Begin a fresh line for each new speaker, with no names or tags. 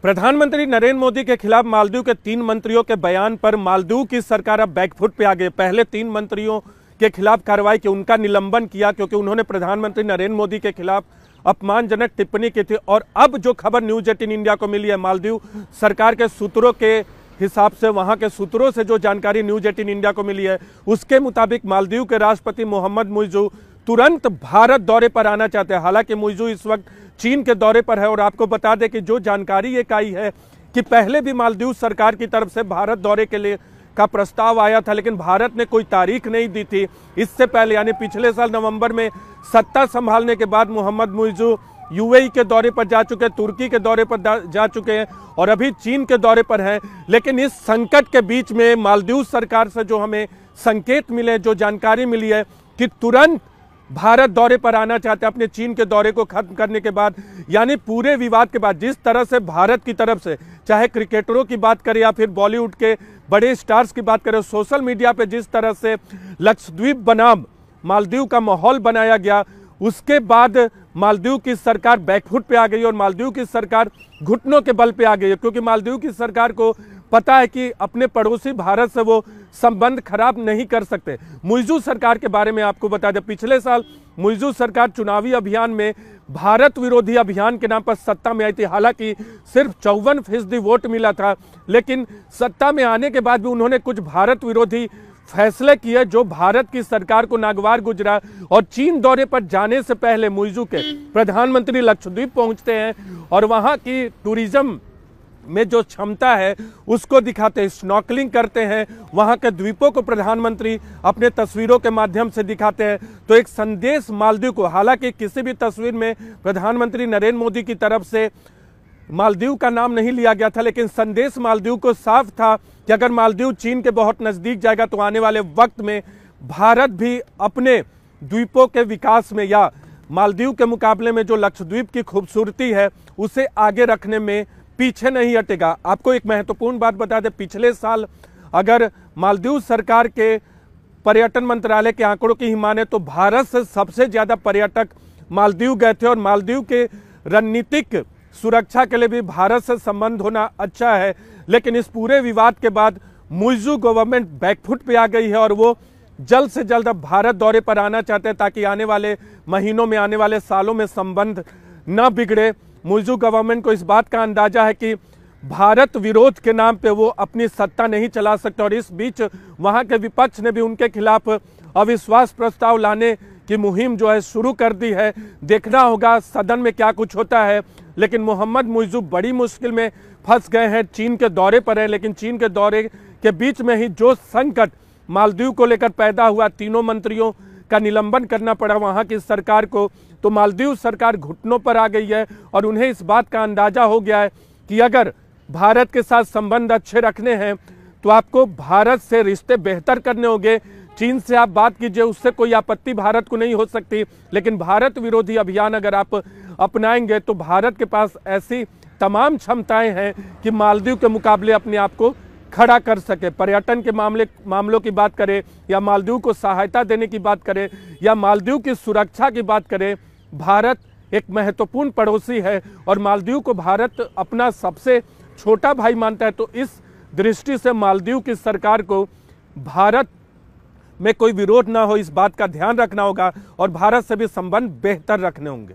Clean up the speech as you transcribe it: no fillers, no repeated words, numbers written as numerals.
प्रधानमंत्री नरेंद्र मोदी के खिलाफ मालदीव के 3 मंत्रियों के बयान पर मालदीव की सरकार अब बैकफुट पे आ गई। पहले 3 मंत्रियों के खिलाफ कार्रवाई की, उनका निलंबन किया क्योंकि उन्होंने प्रधानमंत्री नरेंद्र मोदी के खिलाफ अपमानजनक टिप्पणी की थी। और अब जो खबर न्यूज 18 इंडिया को मिली है, मालदीव सरकार के सूत्रों के हिसाब से, वहां के सूत्रों से जो जानकारी न्यूज 18 इंडिया को मिली है, उसके मुताबिक मालदीव के राष्ट्रपति मोहम्मद मुइज़्ज़ू तुरंत भारत दौरे पर आना चाहते हैं। हालांकि मुइज़्ज़ू इस वक्त चीन के दौरे पर है और आपको बता दें कि जो जानकारी एक आई है कि पहले भी मालदीव सरकार की तरफ से भारत दौरे के लिए का प्रस्ताव आया था, लेकिन भारत ने कोई तारीख नहीं दी थी। इससे पहले यानी पिछले साल नवंबर में सत्ता संभालने के बाद मोहम्मद मुइज़्ज़ू यूएई के दौरे पर जा चुके हैं, तुर्की के दौरे पर जा चुके हैं और अभी चीन के दौरे पर हैं। लेकिन इस संकट के बीच में मालदीव सरकार से जो हमें संकेत मिले, जो जानकारी मिली है कि तुरंत भारत दौरे पर आना चाहते हैं अपने चीन के दौरे को खत्म करने के बाद। यानी पूरे विवाद के बाद जिस तरह से भारत की तरफ से, चाहे क्रिकेटरों की बात करें या फिर बॉलीवुड के बड़े स्टार्स की बात करें, सोशल मीडिया पे जिस तरह से लक्षद्वीप बनाम मालदीव का माहौल बनाया गया, उसके बाद मालदीव की सरकार बैकफुट पे आ गई और मालदीव की सरकार घुटनों के बल पे आ गई है। क्योंकि मालदीव की सरकार को पता है कि अपने पड़ोसी भारत से वो संबंध खराब नहीं कर सकते। मुइज़्ज़ू सरकार के बारे में आपको बता दें, पिछले साल मुइज़्ज़ू सरकार चुनावी अभियान में भारत विरोधी अभियान के नाम पर सत्ता में आई थी। हालांकि सिर्फ 54% वोट मिला था, लेकिन सत्ता में आने के बाद भी उन्होंने कुछ भारत विरोधी फैसले किए जो भारत की सरकार को नागवार गुजरा। और चीन दौरे पर जाने से पहले मुइज़्ज़ू के प्रधानमंत्री लक्षद्वीप पहुंचते हैं और वहां की टूरिज्म में जो क्षमता है उसको दिखाते हैं, स्नॉर्कलिंग करते हैं, वहां के द्वीपों को प्रधानमंत्री अपने तस्वीरों के माध्यम से दिखाते हैं। तो एक संदेश मालदीव को, हालांकि किसी भी तस्वीर में प्रधानमंत्री नरेंद्र मोदी की तरफ से मालदीव का नाम नहीं लिया गया था, लेकिन संदेश मालदीव को साफ था कि अगर मालदीव चीन के बहुत नजदीक जाएगा तो आने वाले वक्त में भारत भी अपने द्वीपों के विकास में या मालदीव के मुकाबले में जो लक्षद्वीप की खूबसूरती है उसे आगे रखने में पीछे नहीं हटेगा। आपको एक महत्वपूर्ण बात बता दें, पिछले साल अगर मालदीव सरकार के पर्यटन मंत्रालय के आंकड़ों की ही माने तो भारत से सबसे ज्यादा पर्यटक मालदीव गए थे और मालदीव के रणनीतिक सुरक्षा के लिए भी भारत से संबंध होना अच्छा है। लेकिन इस पूरे विवाद के बाद मुइज़्ज़ू गवर्नमेंट बैकफुट पे आ गई है और वो जल्द से जल्द अब भारत दौरे पर आना चाहते हैं ताकि आने वाले महीनों में, आने वाले सालों में संबंध न बिगड़े। मुइज़्ज़ू गवर्नमेंट को इस बात का अंदाजा है कि भारत विरोध के नाम पे वो अपनी सत्ता नहीं चला सकते और इस बीच वहां के विपक्ष ने भी उनके खिलाफ अविश्वास प्रस्ताव लाने की मुहिम जो है शुरू कर दी है। देखना होगा सदन में क्या कुछ होता है। लेकिन मोहम्मद मुइज़्ज़ू बड़ी मुश्किल में फंस गए हैं, चीन के दौरे पर है, लेकिन चीन के दौरे के बीच में ही जो संकट मालदीव को लेकर पैदा हुआ, 3 मंत्रियों का निलंबन करना पड़ा वहां की सरकार को, तो मालदीव सरकार घुटनों पर आ गई है और उन्हें इस बात का अंदाजा हो गया है कि अगर भारत के साथ संबंध अच्छे रखने हैं तो आपको भारत से रिश्ते बेहतर करने होंगे। चीन से आप बात कीजिए, उससे कोई आपत्ति भारत को नहीं हो सकती, लेकिन भारत विरोधी अभियान अगर आप अपनाएंगे तो भारत के पास ऐसी तमाम क्षमताएं हैं कि मालदीव के मुकाबले अपने आप को खड़ा कर सके। पर्यटन के मामलों की बात करें या मालदीव को सहायता देने की बात करें या मालदीव की सुरक्षा की बात करें, भारत एक महत्वपूर्ण पड़ोसी है और मालदीव को भारत अपना सबसे छोटा भाई मानता है। तो इस दृष्टि से मालदीव की सरकार को भारत में कोई विरोध ना हो, इस बात का ध्यान रखना होगा और भारत से भी संबंध बेहतर रखने होंगे।